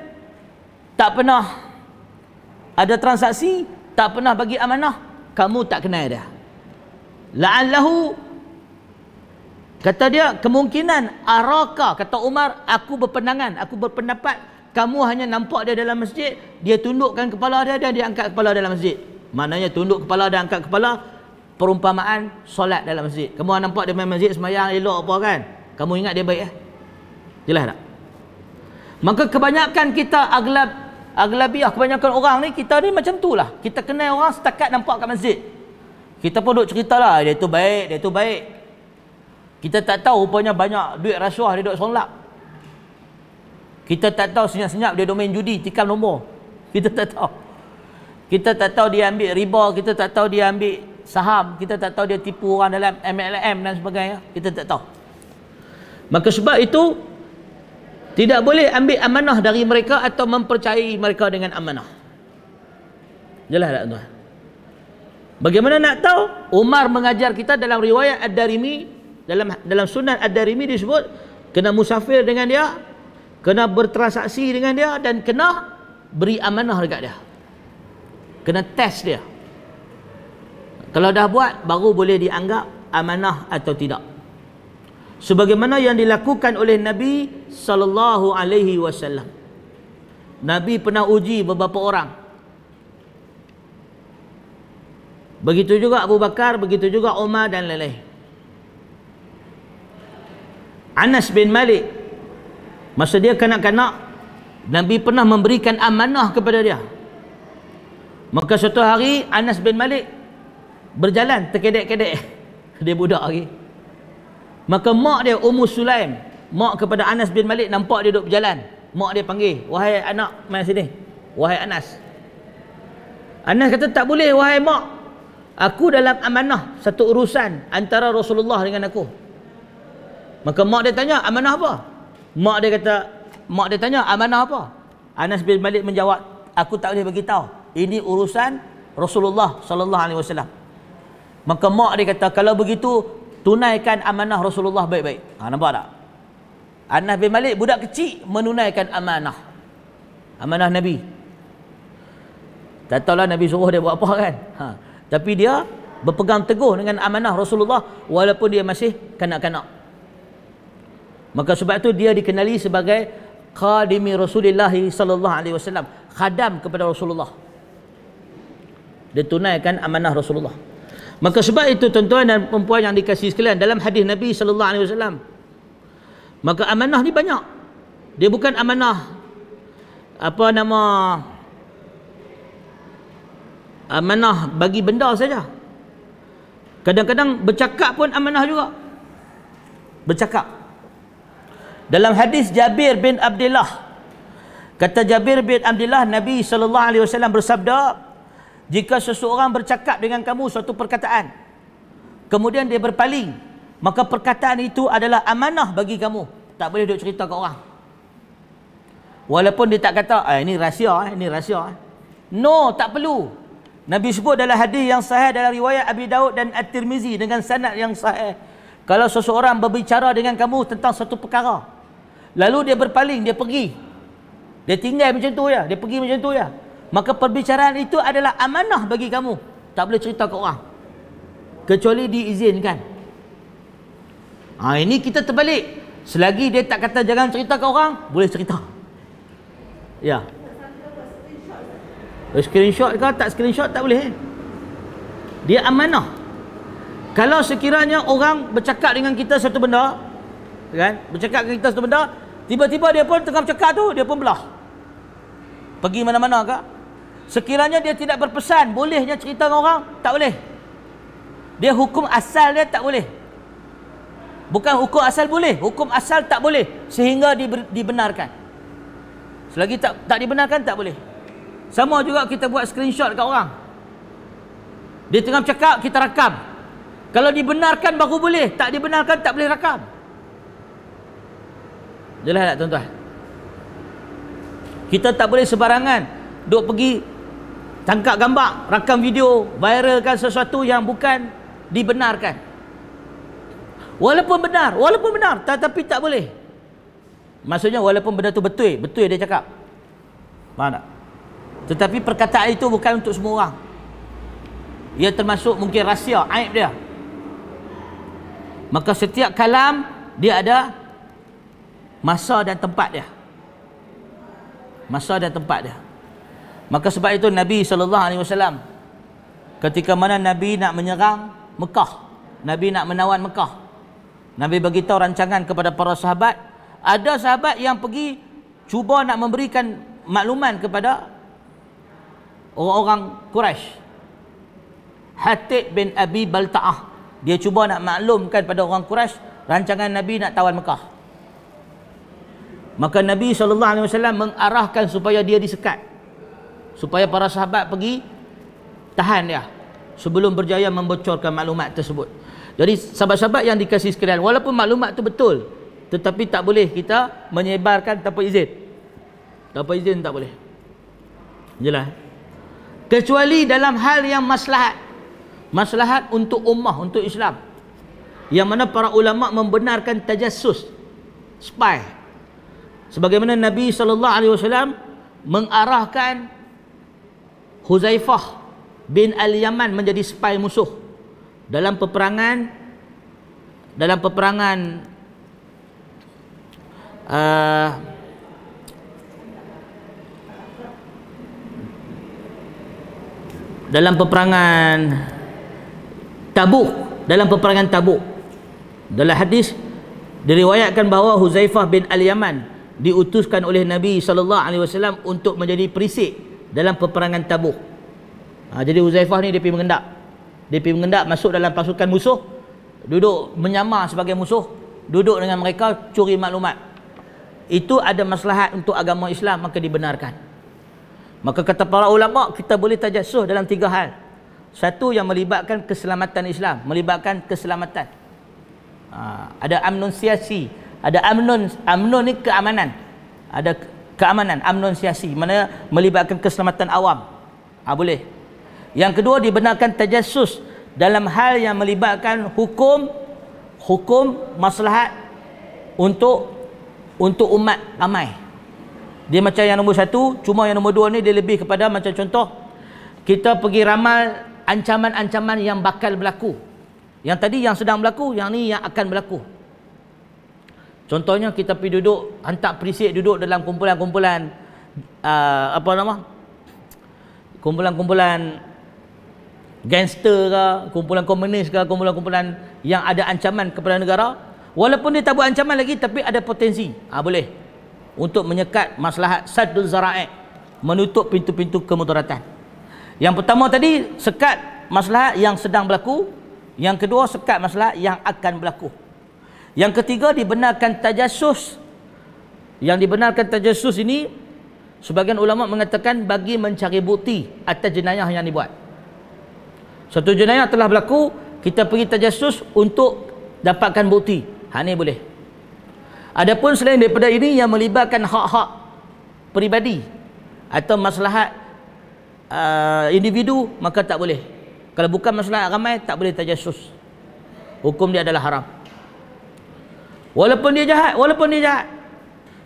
tak pernah ada transaksi, tak pernah bagi amanah, kamu tak kenal dia. La'allahu, kata dia, kemungkinan araka, kata Umar, aku berpendapat kamu hanya nampak dia dalam masjid, dia tundukkan kepala dia dan dia angkat kepala dalam masjid. Maknanya tunduk kepala dan angkat kepala perumpamaan solat dalam masjid. Kamu nampak dia main masjid sembahyang elok apa kan? Kamu ingat dia baik Jelas tak? Maka kebanyakan kita aglabiah, kebanyakan orang ni, kita ni macam tu lah. Kita kenal orang setakat nampak kat masjid. Kita pun duk cerita lah, dia tu baik, dia tu baik. Kita tak tahu rupanya banyak duit rasuah dia duk solak. Kita tak tahu senyap-senyap dia duk main judi, tikam nombor. Kita tak tahu. Kita tak tahu dia ambil riba, kita tak tahu dia ambil saham, kita tak tahu dia tipu orang dalam MLM dan sebagainya. Kita tak tahu. Maka sebab itu tidak boleh ambil amanah dari mereka atau mempercayai mereka dengan amanah. Jelas tak tuan? Bagaimana nak tahu? Umar mengajar kita dalam riwayat Ad-Darimi, dalam Sunan Ad-Darimi disebut kena musafir dengan dia, kena bertransaksi dengan dia, dan kena beri amanah dekat dia. Kena test dia. Kalau dah buat, baru boleh dianggap amanah atau tidak. Sebagaimana yang dilakukan oleh Nabi sallallahu alaihi wasallam. Nabi pernah uji beberapa orang. Begitu juga Abu Bakar, begitu juga Umar dan lain-lain. Anas bin Malik, masa dia kanak-kanak, Nabi pernah memberikan amanah kepada dia. Maka suatu hari Anas bin Malik berjalan terkedek-kedek. Dia budak lagi. Maka mak dia Ummu Sulaim, mak kepada Anas bin Malik, nampak dia duduk berjalan. Mak dia panggil, "Wahai anak, mai sini. Wahai Anas." Anas kata, "Tak boleh wahai mak. Aku dalam amanah satu urusan antara Rasulullah dengan aku." Maka mak dia tanya, "Amanah apa?" Mak dia tanya, "Amanah apa?" Anas bin Malik menjawab, "Aku tak boleh bagi tahu. Ini urusan Rasulullah sallallahu alaihi wasallam." Maka mak dia kata, "Kalau begitu, tunaikan amanah Rasulullah baik-baik." Nampak tak? Anas bin Malik budak kecil menunaikan amanah. Amanah Nabi. Tak tahulah Nabi suruh dia buat apa kan. Tapi dia berpegang teguh dengan amanah Rasulullah walaupun dia masih kanak-kanak. Maka sebab itu dia dikenali sebagai khadimi Rasulullah sallallahu alaihi wasallam, khadam kepada Rasulullah. Dia tunaikan amanah Rasulullah. Maka sebab itu tuan-tuan dan perempuan yang dikasihi sekalian, dalam hadis Nabi sallallahu alaihi wasallam, maka amanah ni banyak. Dia bukan amanah amanah bagi benda saja. Kadang-kadang bercakap pun amanah juga. Bercakap. Dalam hadis Jabir bin Abdullah, kata Jabir bin Abdullah, Nabi sallallahu alaihi wasallam bersabda, "Jika seseorang bercakap dengan kamu suatu perkataan, kemudian dia berpaling, maka perkataan itu adalah amanah bagi kamu. Tak boleh duk cerita ke orang. Walaupun dia tak kata, ini rahsia, ini rahsia. No, tak perlu. Nabi sebut dalam hadis yang sahih dalam riwayat Abi Daud dan At-Tirmizi dengan sanad yang sahih. Kalau seseorang berbicara dengan kamu tentang satu perkara, lalu dia berpaling, dia pergi. Dia tinggal macam tu ya, dia pergi macam tu ya. Maka perbicaraan itu adalah amanah bagi kamu. Tak boleh cerita ke orang. Kecuali diizinkan. Ini kita terbalik. Selagi dia tak kata jangan cerita ke orang, boleh cerita. Ya. Screenshot ke tak screenshot tak boleh. Dia amanah. Kalau sekiranya orang bercakap dengan kita satu benda, kan? Bercakap dengan kita satu benda, tiba-tiba dia pun tengah bercakap tu, dia pun belah. Pergi mana-mana ke? Sekiranya dia tidak berpesan, bolehnya cerita dengan orang? Tak boleh. Dia hukum asal dia tak boleh. Bukan hukum asal boleh, hukum asal tak boleh sehingga dibenarkan. Selagi tak dibenarkan tak boleh. Sama juga kita buat screenshot kat orang. Dia tengah bercakap, kita rakam. Kalau dibenarkan baru boleh, tak dibenarkan tak boleh rakam. Jelas tak tuan-tuan? Kita tak boleh sebarangan duk pergi tangkap gambar, rakam video, viralkan sesuatu yang bukan dibenarkan. Walaupun benar, tetapi tak boleh. Maksudnya walaupun benda tu betul dia cakap. Faham tak? Tetapi perkataan itu bukan untuk semua orang. Ia termasuk mungkin rahsia, aib dia. Maka setiap kalam dia ada masa dan tempat dia. Masa dan tempat dia. Maka sebab itu Nabi SAW ketika mana Nabi nak menyerang Mekah. Nabi nak menawan Mekah. Nabi beritahu rancangan kepada para sahabat. Ada sahabat yang pergi cuba nak memberikan makluman kepada orang-orang Quraisy. Hatib bin Abi Balta'ah, dia cuba nak maklumkan pada orang Quraisy rancangan Nabi nak tawan Mekah. Maka Nabi SAW mengarahkan supaya dia disekat, supaya para sahabat pergi tahan dia sebelum berjaya membocorkan maklumat tersebut. Jadi sahabat-sahabat yang dikasihi sekalian, walaupun maklumat itu betul, tetapi tak boleh kita menyebarkan tanpa izin. Tanpa izin tak boleh. Jelas? Kecuali dalam hal yang maslahat. Maslahat untuk ummah, untuk Islam. Yang mana para ulama membenarkan tajassus, spy. Sebagaimana Nabi SAW mengarahkan Huzaifah bin Al-Yaman menjadi spy musuh dalam peperangan dalam peperangan Tabuk, dalam peperangan Tabuk. Dalam hadis diriwayatkan bahawa Huzaifah bin Al-Yaman diutuskan oleh Nabi SAW untuk menjadi perisik dalam peperangan Tabuk. Jadi Huzaifah ni dia pergi mengendap. Dia pergi mengendap masuk dalam pasukan musuh, duduk menyamar sebagai musuh, duduk dengan mereka curi maklumat. Itu ada maslahat untuk agama Islam, maka dibenarkan. Maka kata para ulama, kita boleh tajassus dalam 3 hal. Satu yang melibatkan keselamatan Islam, melibatkan keselamatan. Ada amnun siasi, ada amnun ni keamanan. Ada keamanan, amnun siasi, mana melibatkan keselamatan awam. Boleh. Yang kedua, dibenarkan tajassus dalam hal yang melibatkan hukum maslahat untuk umat ramai. Dia macam yang nombor 1, cuma yang nombor 2 ni dia lebih kepada macam contoh kita pergi ramal ancaman-ancaman yang bakal berlaku. Yang tadi yang sedang berlaku, yang ni yang akan berlaku. Contohnya kita pergi duduk, hantar perisik duduk dalam kumpulan-kumpulan kumpulan gangster ke, kumpulan komunis ke, kumpulan-kumpulan yang ada ancaman kepada negara. Walaupun dia tak buat ancaman lagi, tapi ada potensi. Boleh. Untuk menyekat maslahat saddul zara'i, menutup pintu-pintu kemudaratan. Yang pertama tadi sekat maslahat yang sedang berlaku, yang kedua sekat maslahat yang akan berlaku. Yang ketiga, dibenarkan tajassus. Yang dibenarkan tajassus ini, sebagian ulama mengatakan bagi mencari bukti atas jenayah yang dibuat. Satu jenayah telah berlaku, kita pergi tajassus untuk dapatkan bukti. Ni boleh. Adapun selain daripada ini yang melibatkan hak-hak peribadi atau maslahat individu, maka tak boleh. Kalau bukan maslahat ramai, tak boleh tajassus. Hukum dia adalah haram. Walaupun dia jahat.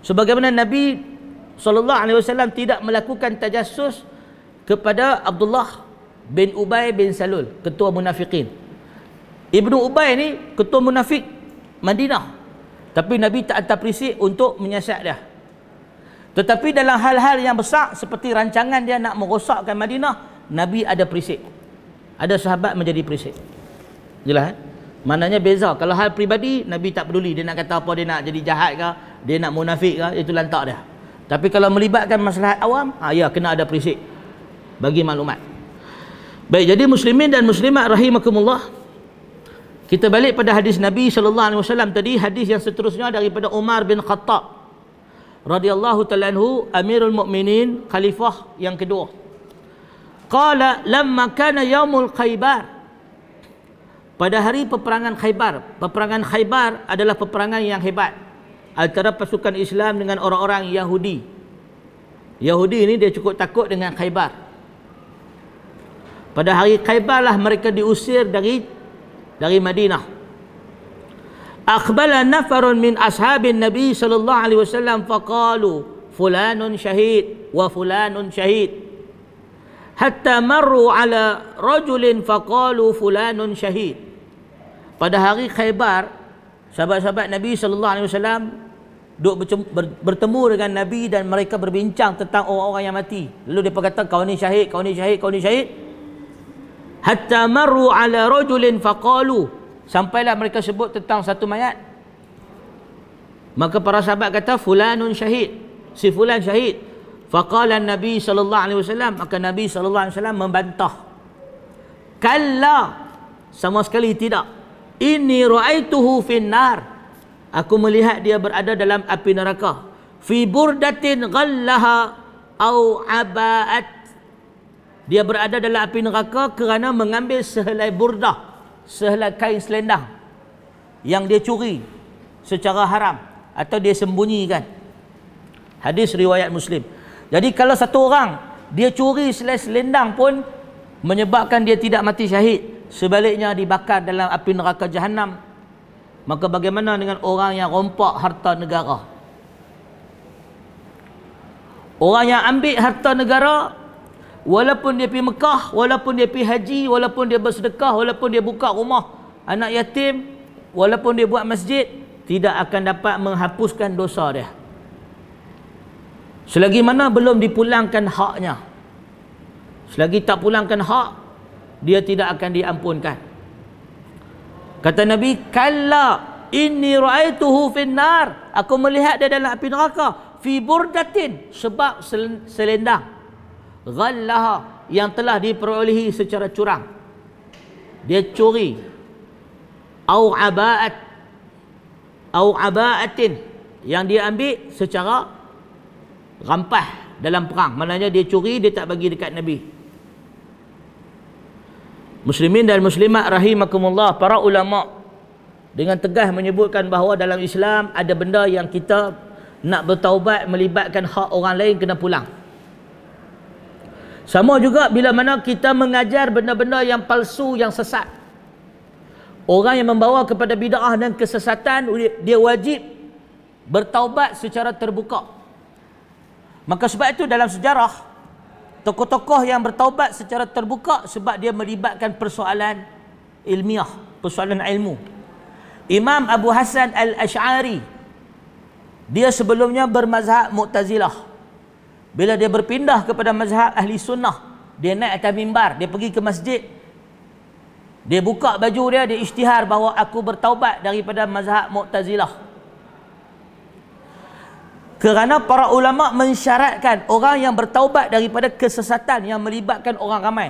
Sebagaimana Nabi SAW tidak melakukan tajassus kepada Abdullah bin Ubay bin Salul, ketua munafikin. Ibnu Ubay ni ketua munafik Madinah, tapi Nabi tak hantar perisik untuk menyiasat dia. Tetapi dalam hal-hal yang besar seperti rancangan dia nak merosakkan Madinah, Nabi ada perisik. Ada sahabat menjadi perisik. Jelas? Maknanya beza. Kalau hal pribadi, Nabi tak peduli. Dia nak kata apa, dia nak jadi jahat ke, dia nak munafik ke, itu lantak dia. Tapi kalau melibatkan maslahat awam, ya kena ada perisik bagi maklumat. Baik, jadi muslimin dan muslimat rahimakumullah, kita balik pada hadis Nabi SAW tadi, hadis yang seterusnya daripada Umar bin Khattab radhiyallahu ta'ala anhu, Amirul Mukminin, khalifah yang kedua. Qala lamma kana yaumul Khaybar, pada hari peperangan Khaybar. Peperangan Khaybar adalah peperangan yang hebat antara pasukan Islam dengan orang-orang Yahudi. Yahudi ini dia cukup takut dengan Khaybar. Pada hari Khaybar lah mereka diusir dari Madinah. Aqbala nafarun min ashabin Nabi sallallahu alaihi wasallam faqalu fulanun syahid wa fulanun syahid. Hatta marru ala rajulin faqalu fulanun syahid. Pada hari Khaybar, sahabat-sahabat Nabi sallallahu alaihi wasallam bertemu dengan Nabi dan mereka berbincang tentang orang-orang yang mati. Lalu dia berkata, kau ni syahid, kau ni syahid, kau ni syahid. hatta marru ala rajulin faqalu, sampailah mereka sebut tentang satu mayat. Maka para sahabat kata fulanun syahid, si fulan syahid. Faqala Nabi sallallahu alaihi wasallam, maka Nabi sallallahu alaihi wasallam membantah, kalla, sama sekali tidak. Inni ra'aituhu finnar, aku melihat dia berada dalam api neraka. Fi burdatin ghallaha au aba'at, dia berada dalam api neraka kerana mengambil sehelai burdah, sehelai kain selendang yang dia curi secara haram atau dia sembunyikan. Hadis riwayat Muslim. Jadi kalau satu orang dia curi sehelai selendang pun menyebabkan dia tidak mati syahid, sebaliknya dibakar dalam api neraka Jahannam, maka bagaimana dengan orang yang rompak harta negara? Orang yang ambil harta negara, walaupun dia pergi Mekah, walaupun dia pergi haji, walaupun dia bersedekah, walaupun dia buka rumah anak yatim, walaupun dia buat masjid, tidak akan dapat menghapuskan dosa dia selagi mana belum dipulangkan haknya. Selagi tak pulangkan hak, dia tidak akan diampunkan. Kata Nabi, kalla inni ra'aituhu finnar, aku melihat dia dalam api neraka. Fi burdatin, sebab selendang, ghallaha, yang telah diperolehi secara curang, dia curi. Au aba'at, au aba'atin, yang dia ambil secara rampah dalam perang. Maknanya dia curi, dia tak bagi dekat Nabi. Muslimin dan muslimat rahimakumullah, para ulama dengan tegas menyebutkan bahawa dalam Islam ada benda yang kita nak bertaubat melibatkan hak orang lain kena pulang. Sama juga bila mana kita mengajar benda-benda yang palsu, yang sesat. Orang yang membawa kepada bid'ah dan kesesatan, dia wajib bertaubat secara terbuka. Maka sebab itu dalam sejarah, tokoh-tokoh yang bertaubat secara terbuka sebab dia melibatkan persoalan ilmiah, persoalan ilmu. Imam Abu Hasan Al-Ash'ari, dia sebelumnya bermazhab Mu'tazilah. Bila dia berpindah kepada mazhab Ahli Sunnah, dia naik atas mimbar, dia pergi ke masjid, dia buka baju dia, dia isytihar bahawa aku bertaubat daripada mazhab Mu'tazilah. Kerana para ulama mensyaratkan orang yang bertaubat daripada kesesatan yang melibatkan orang ramai,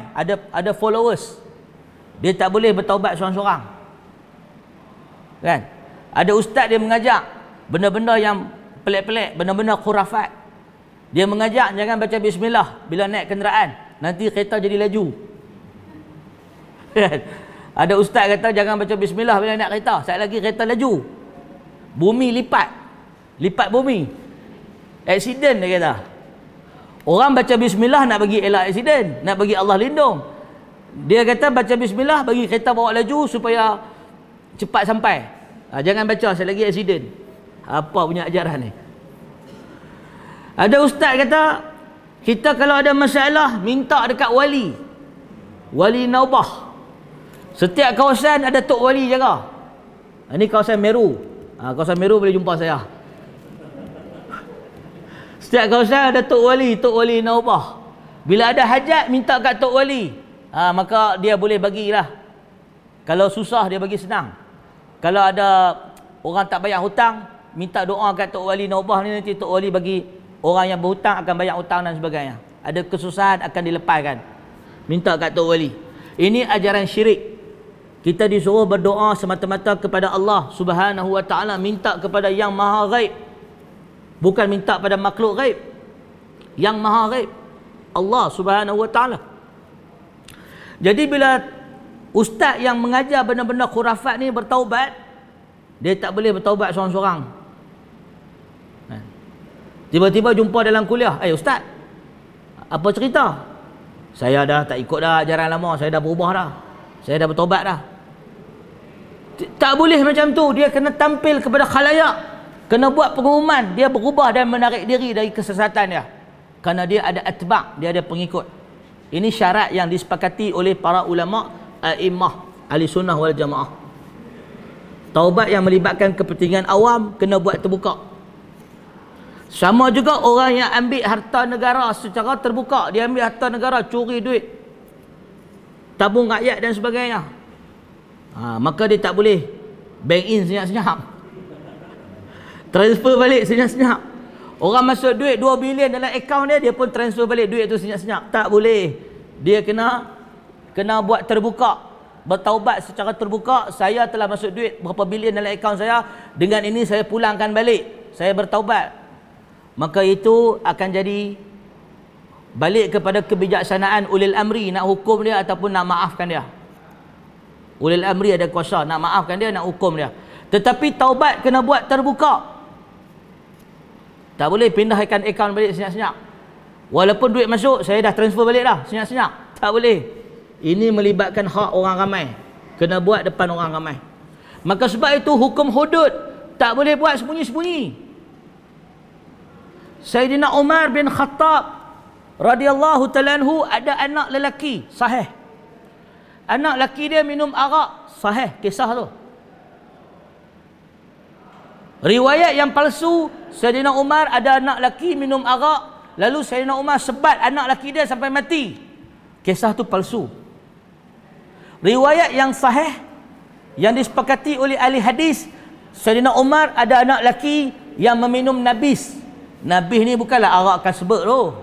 ada followers, dia tak boleh bertaubat seorang-seorang. Kan? Ada ustaz dia mengajak benda-benda yang pelik-pelik, benda-benda khurafat. Dia mengajak jangan baca bismillah bila naik kenderaan, nanti kereta jadi laju. Kan? Ada ustaz kata jangan baca bismillah bila naik kereta, sekali lagi kereta laju. Bumi lipat bumi. Aksiden dia kata. Orang baca bismillah nak bagi elak aksiden, nak bagi Allah lindung. Dia kata baca bismillah bagi kereta bawa laju supaya cepat sampai. Jangan baca sekali lagi aksiden. Apa punya ajaran ni? Ada ustaz kata kita kalau ada masalah minta dekat wali naubah. Setiap kawasan ada tok wali jaga. Ini kawasan Meru. Kawasan Meru boleh jumpa saya. Setiap kawasan ada tok wali naubah. Bila ada hajat minta kat tok wali, maka dia boleh bagilah. Kalau susah dia bagi senang. Kalau ada orang tak bayar hutang, minta doa kat tok wali naubah ni, nanti tok wali bagi orang yang berhutang akan bayar hutang dan sebagainya. Ada kesusahan akan dilepaskan, minta kat tok wali. Ini ajaran syirik. Kita disuruh berdoa semata-mata kepada Allah Subhanahu wa taala, minta kepada yang maha ghaib. Bukan minta pada makhluk ghaib, yang maha ghaib, Allah Subhanahu wa taala. Jadi bila ustaz yang mengajar benda-benda khurafat ni bertaubat, dia tak boleh bertaubat seorang-seorang. Tiba-tiba jumpa dalam kuliah, ustaz, apa cerita? Saya dah tak ikut dah ajaran lama, saya dah berubah dah, saya dah bertaubat dah. Tak boleh macam tu. Dia kena tampil kepada khalayak, kena buat pengumuman dia berubah dan menarik diri dari kesesatan dia, kerana dia ada atba', dia ada pengikut. Ini syarat yang disepakati oleh para ulama a'immah ahli sunnah wal jamaah. Taubat yang melibatkan kepentingan awam kena buat terbuka. Sama juga orang yang ambil harta negara secara terbuka, dia ambil harta negara, curi duit. tabung rakyat dan sebagainya. Maka dia tak boleh bank in senyap-senyap, transfer balik senyap-senyap. Orang masuk duit 2 bilion dalam akaun dia, dia pun transfer balik duit tu senyap-senyap. Tak boleh. Dia kena buat terbuka, bertaubat secara terbuka. Saya telah masuk duit berapa bilion dalam akaun saya, dengan ini saya pulangkan balik, saya bertaubat. Maka itu akan jadi balik kepada kebijaksanaan ulil amri, nak hukum dia ataupun nak maafkan dia. Ulil amri ada kuasa nak maafkan dia, nak hukum dia. Tetapi taubat kena buat terbuka. Tak boleh pindahkan akaun balik senyap-senyap. Walaupun duit masuk, saya dah transfer balik dah senyap-senyap. Tak boleh. Ini melibatkan hak orang ramai. Kena buat depan orang ramai. Maka sebab itu hukum hudud tak boleh buat sembunyi-sembunyi. Sayyidina Umar bin Khattab radhiyallahu ta'ala anhu ada anak lelaki, sahih. Anak lelaki dia minum arak, sahih kisah tu. Riwayat yang palsu, Sayyidina Umar ada anak lelaki minum arak, lalu Sayyidina Umar sebat anak lelaki dia sampai mati. Kisah tu palsu. Riwayat yang sahih yang disepakati oleh ahli hadis, Sayyidina Umar ada anak lelaki yang meminum nabis. Nabis ni bukanlah arak kasbek tu.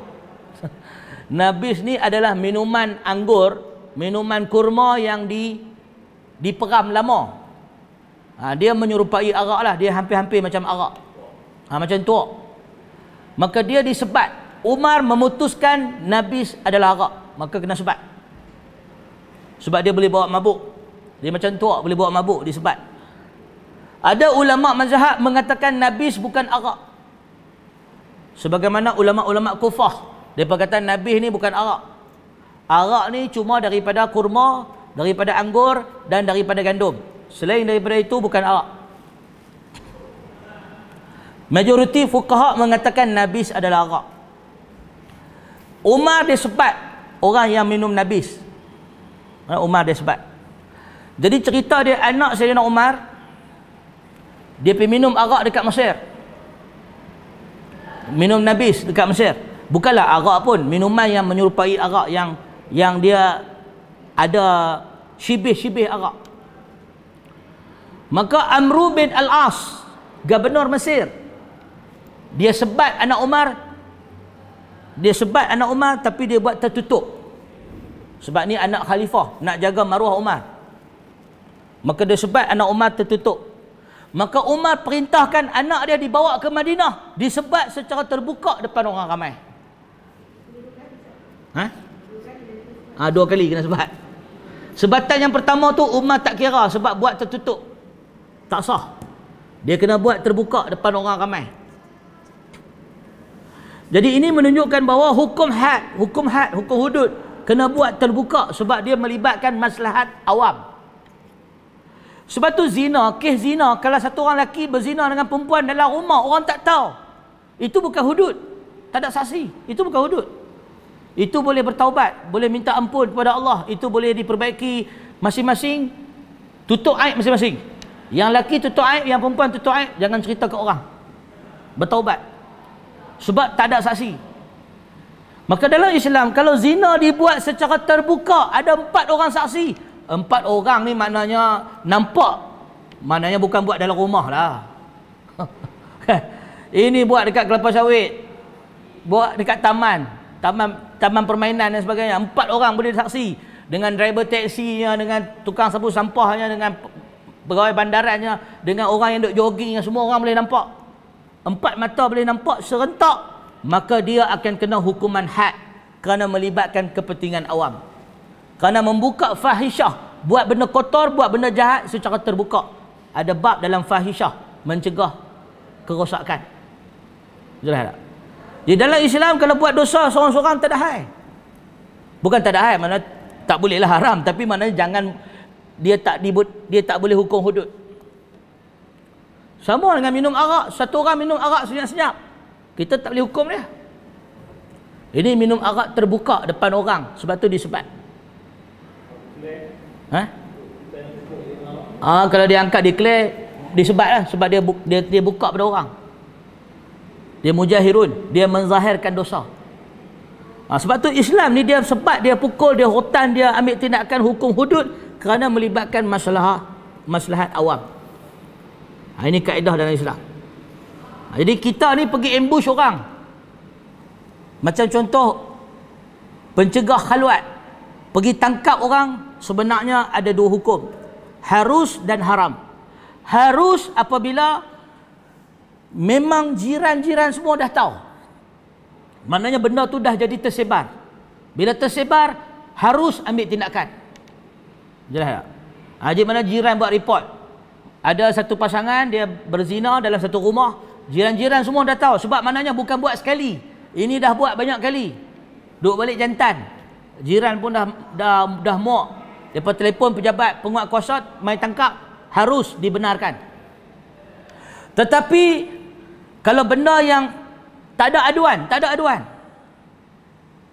Nabis ni adalah minuman anggur, minuman kurma yang diperam lama. Dia menyerupai arak lah. Dia hampir-hampir macam arak. Macam tuak. Maka dia disebat. Umar memutuskan nabis adalah arak. Maka kena sebat. Sebab dia boleh bawa mabuk. Dia macam tuak, boleh bawa mabuk, disebat. Ada ulama mazhab mengatakan nabis bukan arak. Sebagaimana ulama-ulama Kufah, mereka kata nabis ni bukan arak. Arak ni cuma daripada kurma, daripada anggur dan daripada gandum. Selain daripada itu bukan arak. Majoriti fuqaha mengatakan nabis adalah arak. Umar disebat orang yang minum nabis. Umar disebat. Jadi cerita dia, anak Sayyidina Umar, dia pergi minum arak dekat Mesir. Minum nabis dekat Mesir. Bukanlah arak pun, minuman yang menyerupai arak, yang dia ada syibih-syibih arak. Maka Amru bin Al-As, gubernur Mesir, dia sebat anak Umar. Dia sebat anak Umar tapi dia buat tertutup. Sebab ni anak khalifah, nak jaga maruah Umar. Maka dia sebat anak Umar tertutup. Maka Umar perintahkan anak dia dibawa ke Madinah, disebat secara terbuka depan orang ramai. 2 kali kena sebat. Sebatan yang pertama tu Umar tak kira sebab buat tertutup, tak sah. Dia kena buat terbuka depan orang ramai. Jadi ini menunjukkan bahawa hukum hudud kena buat terbuka sebab dia melibatkan maslahat awam. Sebab tu zina, kes zina, kalau satu orang lelaki berzina dengan perempuan dalam rumah, orang tak tahu, itu bukan hudud, tak ada saksi, itu bukan hudud. Itu boleh bertaubat, boleh minta ampun kepada Allah, itu boleh diperbaiki masing-masing, tutup aib masing-masing. Yang lelaki tutup aib, yang perempuan tutup aib, jangan cerita ke orang, bertaubat. Sebab tak ada saksi. Maka dalam Islam, kalau zina dibuat secara terbuka, ada 4 orang saksi. 4 orang ni maknanya nampak, maknanya bukan buat dalam rumah lah. Ini buat dekat kelapa sawit, buat dekat taman permainan dan sebagainya. 4 orang boleh saksi, dengan driver taksinya, dengan tukang sapu sampahnya, dengan pegawai bandarannya, dengan orang yang duk jogging, semua orang boleh nampak. 4 mata boleh nampak serentak. Maka dia akan kena hukuman had kerana melibatkan kepentingan awam, kerana membuka fahisyah, buat benda kotor, buat benda jahat secara terbuka. Ada bab dalam fahisyah, mencegah kerosakan. Jelas tak? Di dalam Islam kalau buat dosa seorang-seorang tak ada hai. Bukan tak ada hai, mana tak bolehlah haram, tapi maknanya jangan, dia tak boleh hukum hudud. Sama dengan minum arak, satu orang minum arak senyap-senyap, kita tak boleh hukum dia. Ini minum arak terbuka depan orang, sebab tu disebat. Kalau dia angkat declare, disebat lah, sebab dia buka pada orang. Dia mujahirun, dia menzahirkan dosa. Sebab tu Islam ni dia sempat dia pukul, dia rotan, dia ambil tindakan hukum hudud kerana melibatkan maslahat awam. Ini kaedah dalam Islam. Jadi kita ni pergi ambush orang. Macam contoh pencegah khalwat, pergi tangkap orang, sebenarnya ada dua hukum, harus dan haram. Harus apabila memang jiran-jiran semua dah tahu, maknanya benda tu dah jadi tersebar. Bila tersebar, harus ambil tindakan. Jelas tak? Jadi mana jiran buat report, ada satu pasangan dia berzina dalam satu rumah, jiran-jiran semua dah tahu. Sebab maknanya bukan buat sekali, ini dah buat banyak kali. Duk balik jantan, jiran pun dah muak. Lepas telefon pejabat penguat kuasa mai tangkap, harus dibenarkan. Tetapi kalau benda yang tak ada aduan,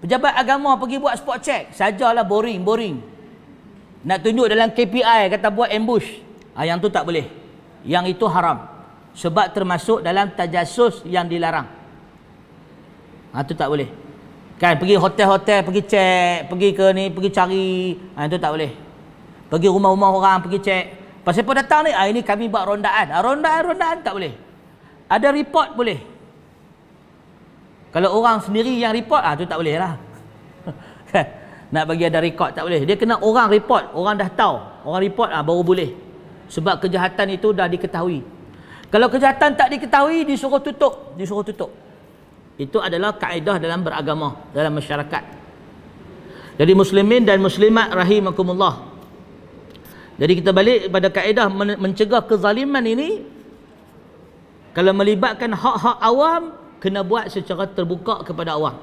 pejabat agama pergi buat spot check, sajalah boring. Nak tunjuk dalam KPI kata buat ambush, yang tu tak boleh. Yang itu haram. Sebab termasuk dalam tajassus yang dilarang. Tu tak boleh. Kan pergi hotel-hotel, pergi cek, pergi ke ni, pergi cari, itu tak boleh. Pergi rumah-rumah orang, pergi cek. Pasal apa datang ni? Ini kami buat rondaan. Rondaan tak boleh. Ada report boleh. Kalau orang sendiri yang report, tu tak boleh lah. Nak bagi ada rekod tak boleh. Dia kena orang report, orang dah tahu, orang report baru boleh. Sebab kejahatan itu dah diketahui. Kalau kejahatan tak diketahui, disuruh tutup. Itu adalah kaedah dalam beragama, dalam masyarakat. Jadi muslimin dan muslimat rahimakumullah. Jadi kita balik pada kaedah mencegah kezaliman ini. Kalau melibatkan hak-hak awam, kena buat secara terbuka kepada awam.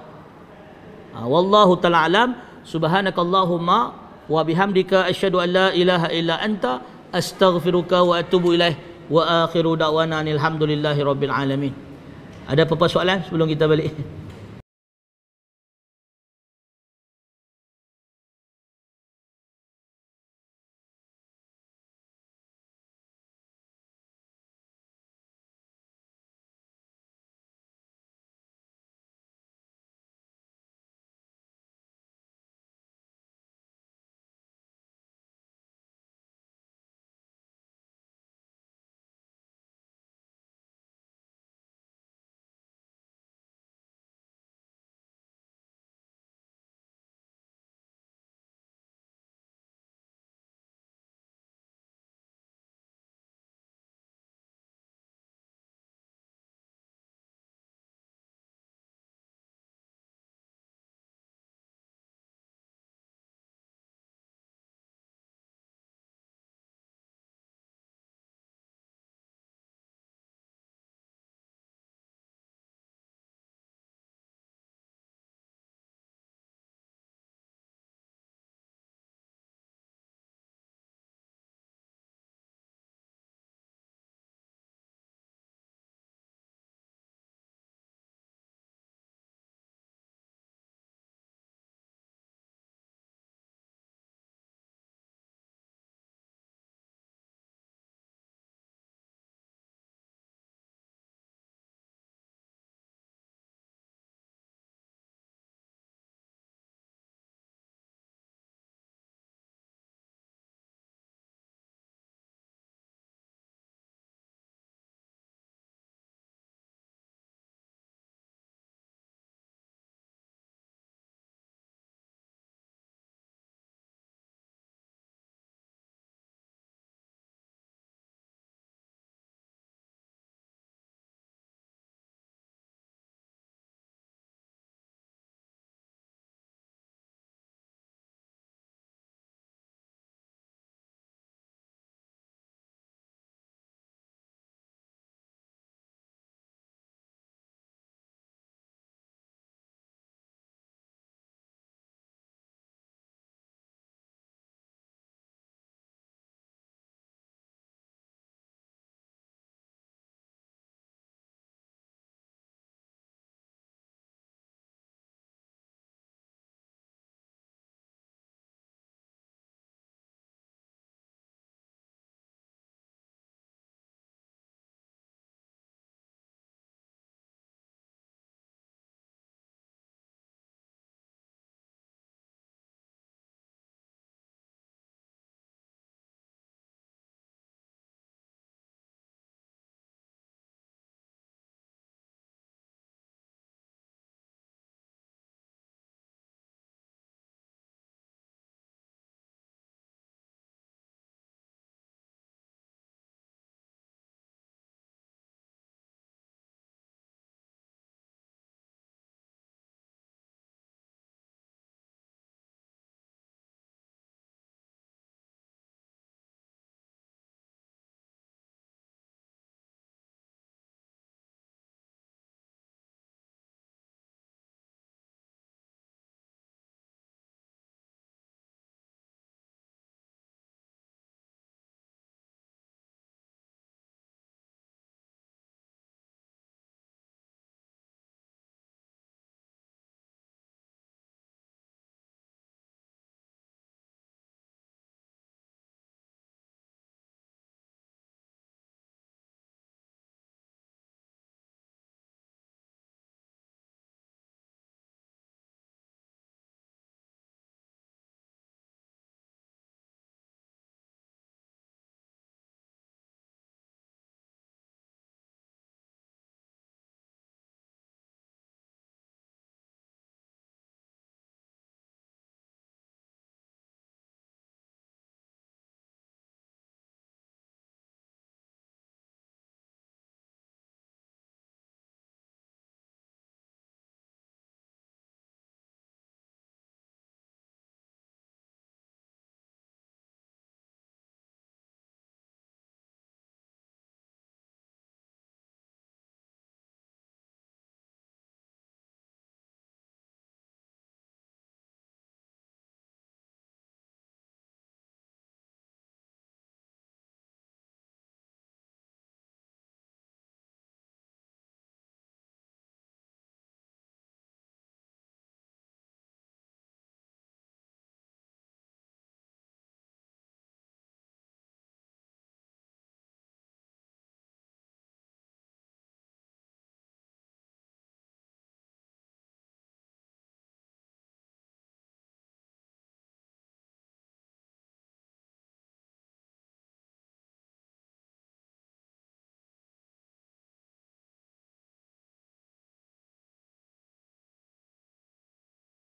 Wallahu ta'ala alam. Subhanakallahumma wa bihamdika asyhadu an la ilaha illa anta astaghfiruka wa atubu ilaih. Wa akhiru da'wana alhamdulillahi rabbil alamin. Ada apa-apa soalan sebelum kita balik?